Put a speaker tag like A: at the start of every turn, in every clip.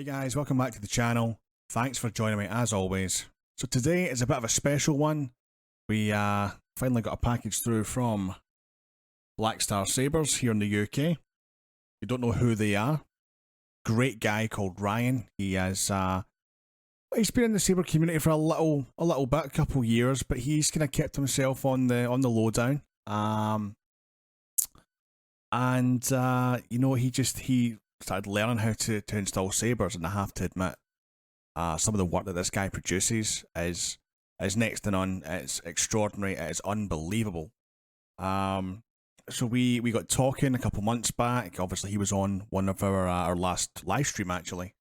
A: Guys, welcome back to the channel. Thanks for joining me as always. So today is a bit of a special one. We finally got a package through from Blackstar Sabers here in the UK. You don't know who they are. Great guy called Ryan. He has he's been in the Saber community for a little bit, a couple years, but he's kind of kept himself on the lowdown. You know, he started learning how to install sabers, and I have to admit, some of the work that this guy produces is next to none. It's extraordinary. It's unbelievable. So we got talking a couple months back. Obviously, he was on one of our last live stream actually.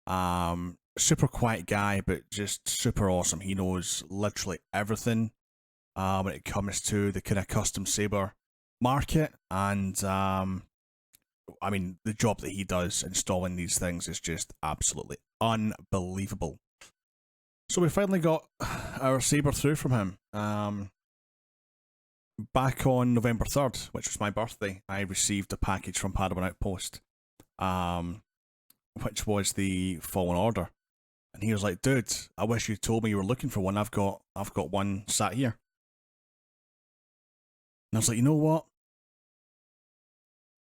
A: Super quiet guy, but just super awesome. He knows literally everything when it comes to the kind of custom saber market, and I mean, the job that he does installing these things is just absolutely unbelievable. So we finally got our saber through from him. Back on November 3rd, which was my birthday, I received a package from Padawan Outpost, which was the Fallen Order. And he was like, dude, I wish you told me you were looking for one. I've got one sat here. And I was like, you know what?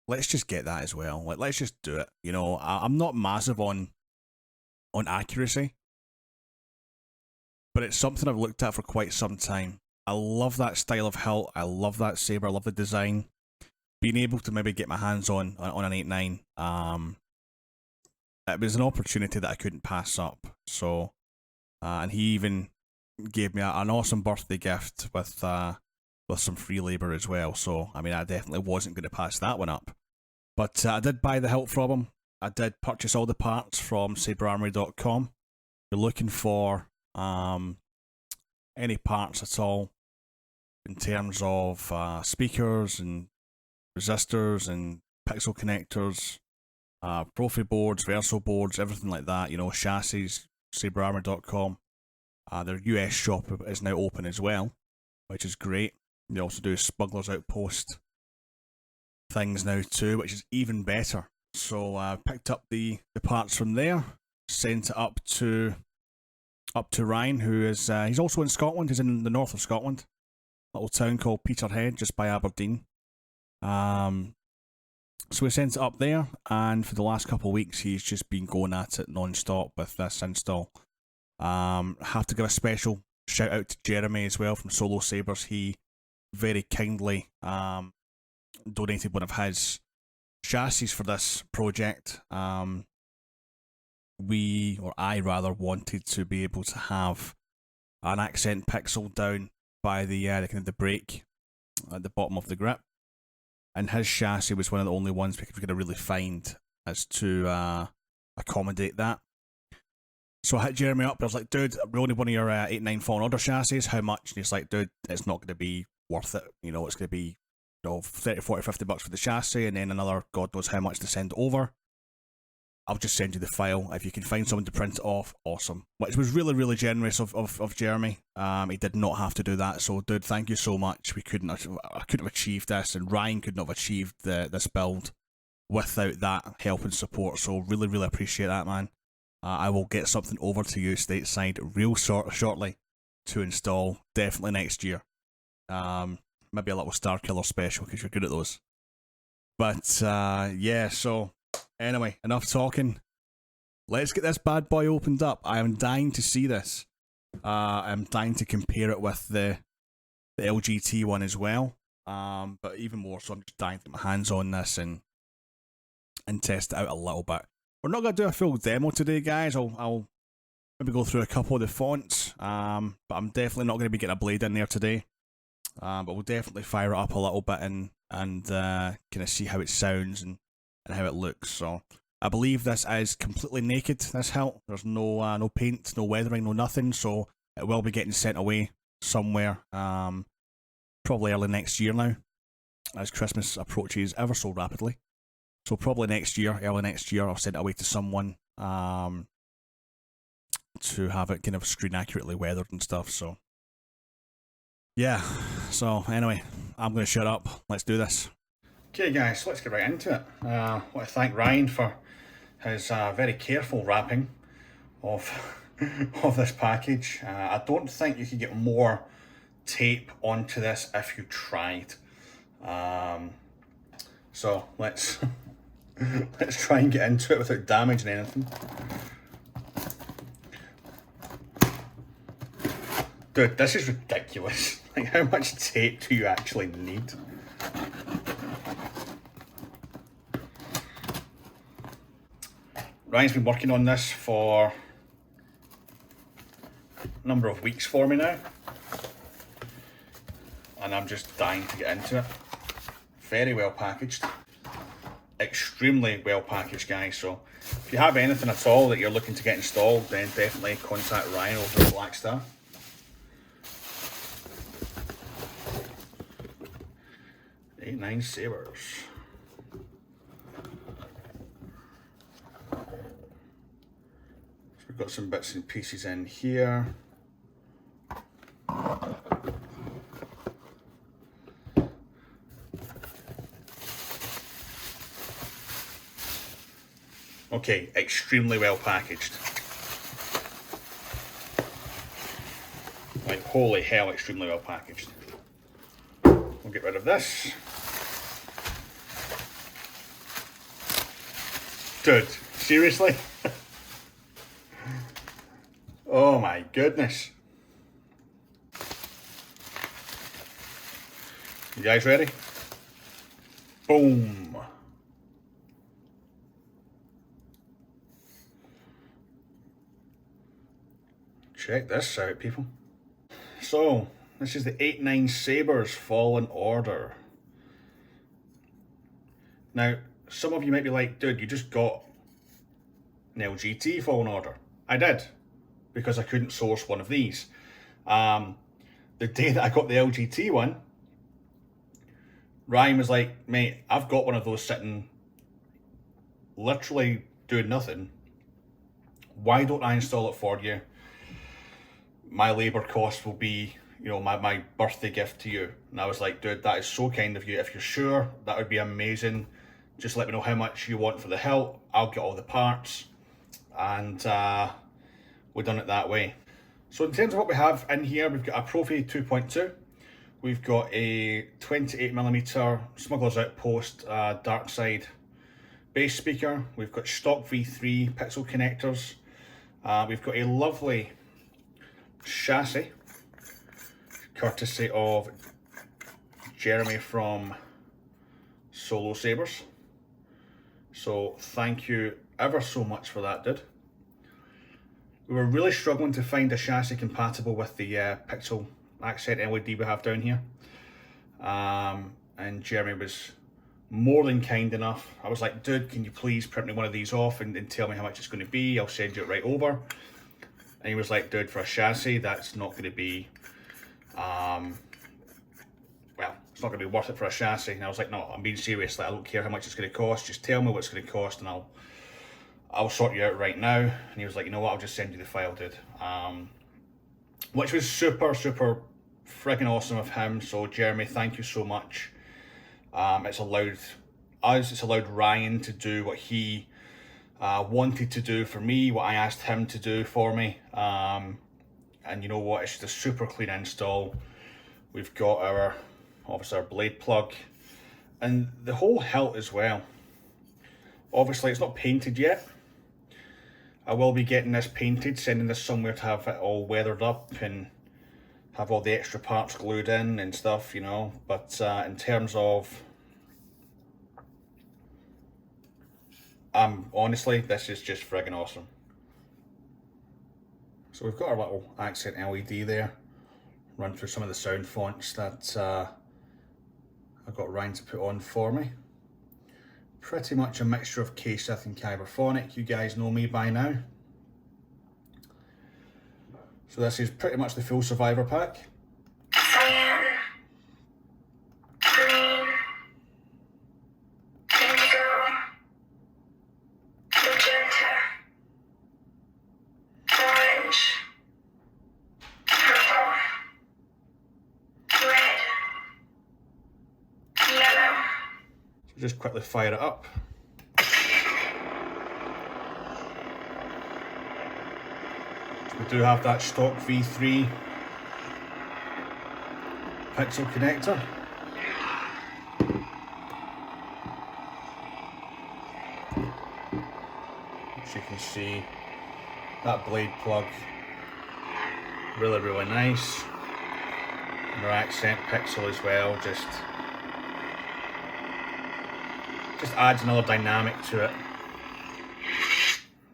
A: Let's just get that as well. Like, let's just do it. You know, I'm not massive on accuracy, but it's something I've looked at for quite some time. I love that style of hilt. I love that saber. I love the design. Being able to maybe get my hands on an 8.9, it was an opportunity that I couldn't pass up. So, and he even gave me an awesome birthday gift with some free labor as well. So, I mean, I definitely wasn't going to pass that one up. But I did buy the hilt from him. I did purchase all the parts from saberarmory.com. If you're looking for any parts at all in terms of speakers and resistors and pixel connectors, Proffie boards, Verso boards, everything like that, you know, chassis, saberarmory.com. Their US shop is now open as well, which is great. They also do Smuggler's Outpost things now too, which is even better. So I picked up the parts from there, sent it up to Ryan, who is he's also in Scotland. He's in the north of Scotland, a little town called Peterhead, just by Aberdeen. So we sent it up there, and for the last couple of weeks, he's just been going at it non-stop with this install. Have to give a special shout out to Jeremy as well from Solo Sabers. He very kindly donated one of his chassis for this project. I wanted to be able to have an accent pixel down by the kind of the brake at the bottom of the grip, and his chassis was one of the only ones we could really find as to accommodate that. So I hit Jeremy up. I was like, dude, we only one of your 8.9 Fallen Order chassis. How much? And he's like, dude, it's not going to be worth it. You know, it's going to be 30, 40, 50 bucks for the chassis, and then another God knows how much to send over. I'll just send you the file. If you can find someone to print it off, awesome. Which was really, really generous of Jeremy. He did not have to do that. So, dude, thank you so much. I couldn't have achieved this, and Ryan couldn't have achieved this build without that help and support. So, really, really appreciate that, man. I will get something over to you stateside real shortly to install. Definitely next year. Maybe a little Star Killer special because you're good at those. But yeah, so anyway, enough talking. Let's get this bad boy opened up. I am dying to see this. I'm dying to compare it with the LGT one as well. But even more so, I'm just dying to get my hands on this and test it out a little bit. We're not going to do a full demo today, guys. I'll maybe go through a couple of the fonts. But I'm definitely not going to be getting a blade in there today. But we'll definitely fire it up a little bit and kind of see how it sounds and how it looks. So I believe this is completely naked, this hilt. There's no paint, no weathering, no nothing. So it will be getting sent away somewhere, probably early next year now, as Christmas approaches ever so rapidly. So probably next year, early next year, I'll send it away to someone to have it kind of screen accurately weathered and stuff. So yeah, so anyway, I'm going to shut up. Let's do this. Okay guys, let's get right into it. I want to thank Ryan for his very careful wrapping of of this package. I don't think you could get more tape onto this if you tried. So let's let's try and get into it without damaging anything. Dude, this is ridiculous. Like, how much tape do you actually need? Ryan's been working on this for a number of weeks for me now, and I'm just dying to get into it. Very well packaged, extremely well packaged, guys. So if you have anything at all that you're looking to get installed, then definitely contact Ryan over at Blackstar. Lightsabers. So we've got some bits and pieces in here. Okay, extremely well packaged. Like, holy hell, extremely well packaged. We'll get rid of this. Dude, seriously? Oh my goodness. You guys ready? Boom. Check this out, people. So, this is the 8-9 Sabers Fallen Order. Now, some of you might be like, dude, you just got an LGT Fallen Order. I did, because I couldn't source one of these. The day that I got the LGT one, Ryan was like, mate, I've got one of those sitting, literally doing nothing. Why don't I install it for you? My labour cost will be, you know, my birthday gift to you. And I was like, dude, that is so kind of you. If you're sure, that would be amazing. Just let me know how much you want for the hilt. I'll get all the parts. And we've done it that way. So in terms of what we have in here, we've got a Proffie 2.2. We've got a 28mm Smuggler's Outpost dark side bass speaker. We've got stock V3 pixel connectors. We've got a lovely chassis, courtesy of Jeremy from Solo Sabers. So thank you ever so much for that, dude. We were really struggling to find a chassis compatible with the pixel accent LED we have down here. And Jeremy was more than kind enough. I was like, dude, can you please print me one of these off and tell me how much it's going to be? I'll send you it right over. And he was like, dude, for a chassis, that's not going to be, well, it's not going to be worth it for a chassis. And I was like, no, I'm being serious. Like, I don't care how much it's going to cost. Just tell me what it's going to cost and I'll sort you out right now. And he was like, you know what, I'll just send you the file, dude. Which was super, super friggin' awesome of him. So Jeremy, thank you so much. It's allowed us, it's allowed Ryan to do what he wanted to do for me, what I asked him to do for me. And you know what, it's just a super clean install. We've got our, obviously our blade plug and the whole hilt as well. Obviously it's not painted yet. I will be getting this painted, sending this somewhere to have it all weathered up and have all the extra parts glued in and stuff, you know. But in terms of, honestly, this is just friggin' awesome. So we've got our little accent LED there. Run through some of the sound fonts that I got Ryan to put on for me. Pretty much a mixture of KSith and Kyberphonic. You guys know me by now. So this is pretty much the full Survivor pack.
B: Cyan, green, indigo, magenta, orange, purple, red, yellow.
A: So just quickly fire it up. We do have that stock V3 pixel connector. As you can see, that blade plug, really nice. And our accent pixel as well, just adds another dynamic to it.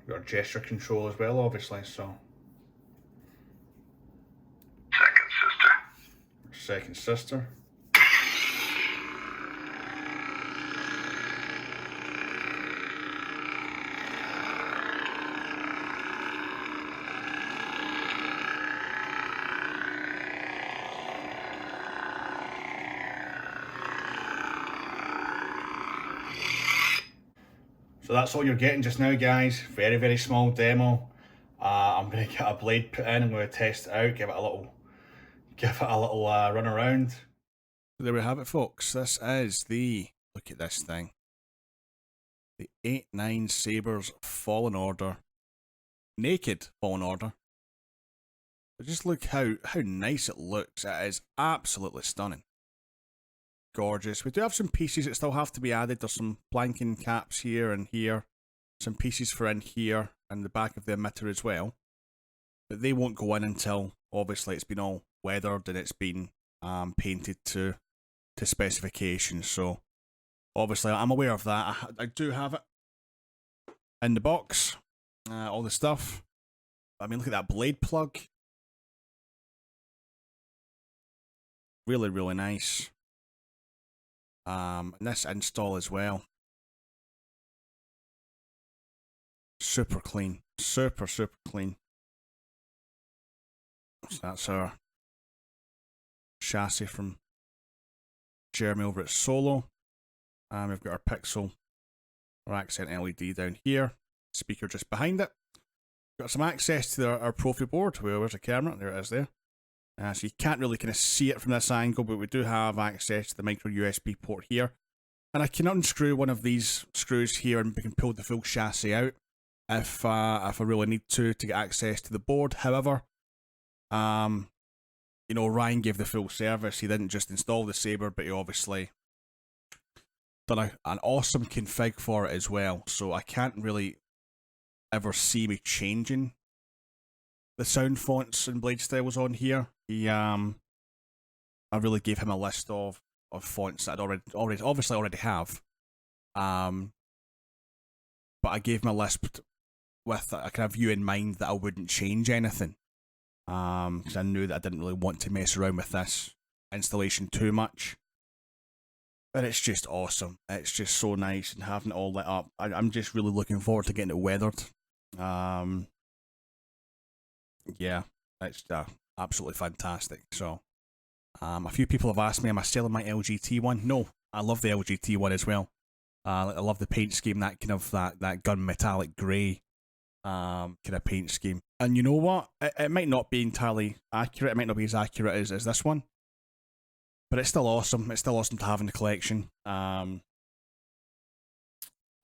A: Got gesture control as well, obviously, so. Second sister. So that's all you're getting just now, guys. Very small demo. I'm going to get a blade put in. I'm going to test it out, give it a little run around. There we have it, folks. This is the, look at this thing, the 8-9 Sabers Fallen Order, naked Fallen Order. But just look how nice it looks. It is absolutely stunning. Gorgeous. We do have some pieces that still have to be added. There's some blanking caps here and here. Some pieces for in here and the back of the emitter as well. But they won't go in until, obviously, it's been all weathered and it's been painted to specifications. So, obviously, I'm aware of that. I do have it in the box. All the stuff. I mean, look at that blade plug. Really nice. And this install as well. Super clean. Super clean. So that's our chassis from Jeremy over at Solo. We've got our pixel, our accent LED down here. Speaker just behind it. Got some access to our Proffie board. Where's the camera? There it is there. So you can't really kind of see it from this angle, but we do have access to the micro USB port here. And I can unscrew one of these screws here and we can pull the full chassis out if I really need to get access to the board. However, you know, Ryan gave the full service. He didn't just install the Saber, but he obviously done an awesome config for it as well. So I can't really ever see me changing the sound fonts and blade styles on here. He, I really gave him a list of fonts that I'd already have. But I gave him a list with a kind of view in mind that I wouldn't change anything. Because I knew that I didn't really want to mess around with this installation too much. But it's just awesome. It's just so nice and having it all lit up. I'm just really looking forward to getting it weathered. Yeah, it's absolutely fantastic. So, a few people have asked me, am I selling my LGT one? No, I love the LGT one as well. I love the paint scheme, that kind of that gun metallic grey kind of paint scheme. And you know what? It might not be entirely accurate. It might not be as accurate as this one. But it's still awesome. It's still awesome to have in the collection. And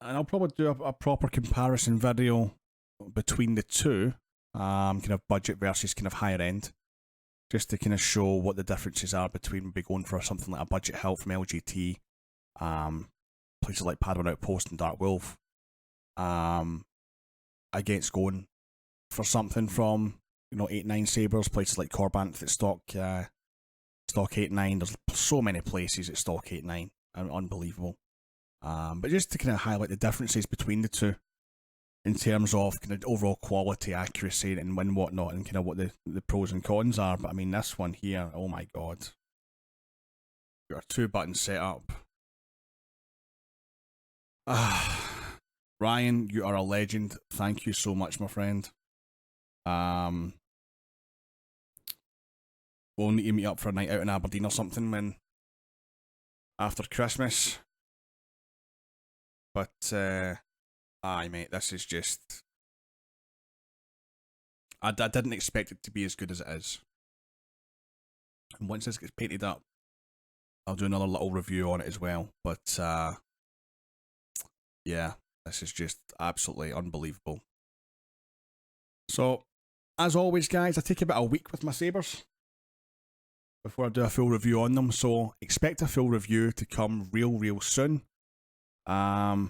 A: I'll probably do a proper comparison video between the two. Kind of budget versus kind of higher end. Just to kind of show what the differences are between maybe going for something like a budget Hilt from LGT. Places like Padawan Outpost and Dark Wolf. Against going for something from, you know, 8-9 Sabers, places like Corbant that stock 8-9. There's so many places that stock 8-9. Unbelievable. But just to kind of highlight the differences between the two in terms of kind of overall quality, accuracy, and whatnot, and kind of what the pros and cons are. But I mean, this one here, oh my god. Got a 2-button setup. Ryan, you are a legend. Thank you so much, my friend. We'll need to meet up for a night out in Aberdeen or something after Christmas. But aye, mate, this is just. I didn't expect it to be as good as it is. And once this gets painted up, I'll do another little review on it as well. But yeah. This is just absolutely unbelievable. So, as always, guys, I take about a week with my sabers before I do a full review on them, so expect a full review to come real soon. I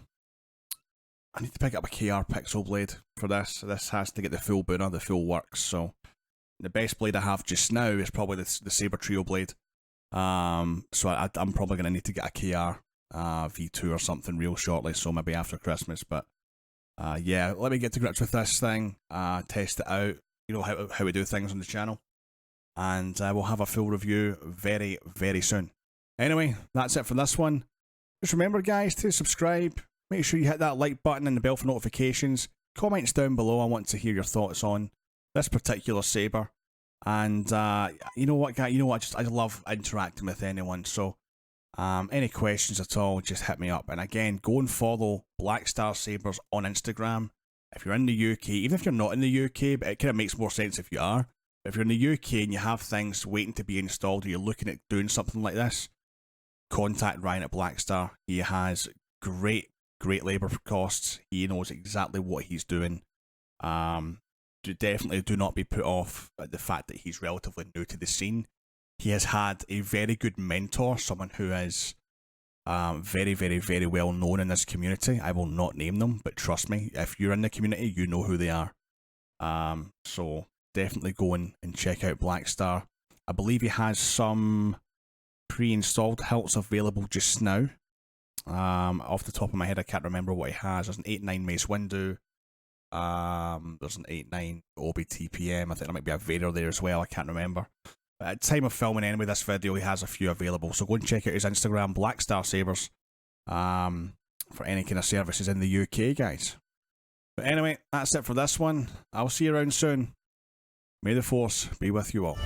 A: need to pick up a KR Pixel blade for this. This has to get the full Buna, the full works, so the best blade I have just now is probably the Saber Trio blade. So I'm probably going to need to get a KR V2 or something real shortly, so maybe after Christmas, but yeah, let me get to grips with this thing, test it out, you know how we do things on the channel, and we'll have a full review very soon. Anyway, that's it for this one. Just remember, guys, to subscribe, make sure you hit that like button and the bell for notifications, comments down below, I want to hear your thoughts on this particular saber, and you know what, guys, I love interacting with anyone, so any questions at all, just hit me up. And again, go and follow Blackstar Sabers on Instagram. If you're in the UK, even if you're not in the UK, but it kind of makes more sense if you are. But if you're in the UK and you have things waiting to be installed, or you're looking at doing something like this, contact Ryan at Blackstar. He has great labour costs. He knows exactly what he's doing. Definitely do not be put off by the fact that he's relatively new to the scene. He has had a very good mentor, someone who is very well known in this community. I will not name them, but trust me, if you're in the community, you know who they are. So definitely go in and check out Blackstar. I believe he has some pre-installed hilts available just now. Off the top of my head, I can't remember what he has. There's an 8.9 Mace Windu. There's an 8.9 Obi TPM. I think there might be a Vader there as well. I can't remember. But at time of filming anyway, this video, he has a few available. So go and check out his Instagram, Blackstar Sabers, for any kind of services in the UK, guys. But anyway, that's it for this one. I'll see you around soon. May the Force be with you all.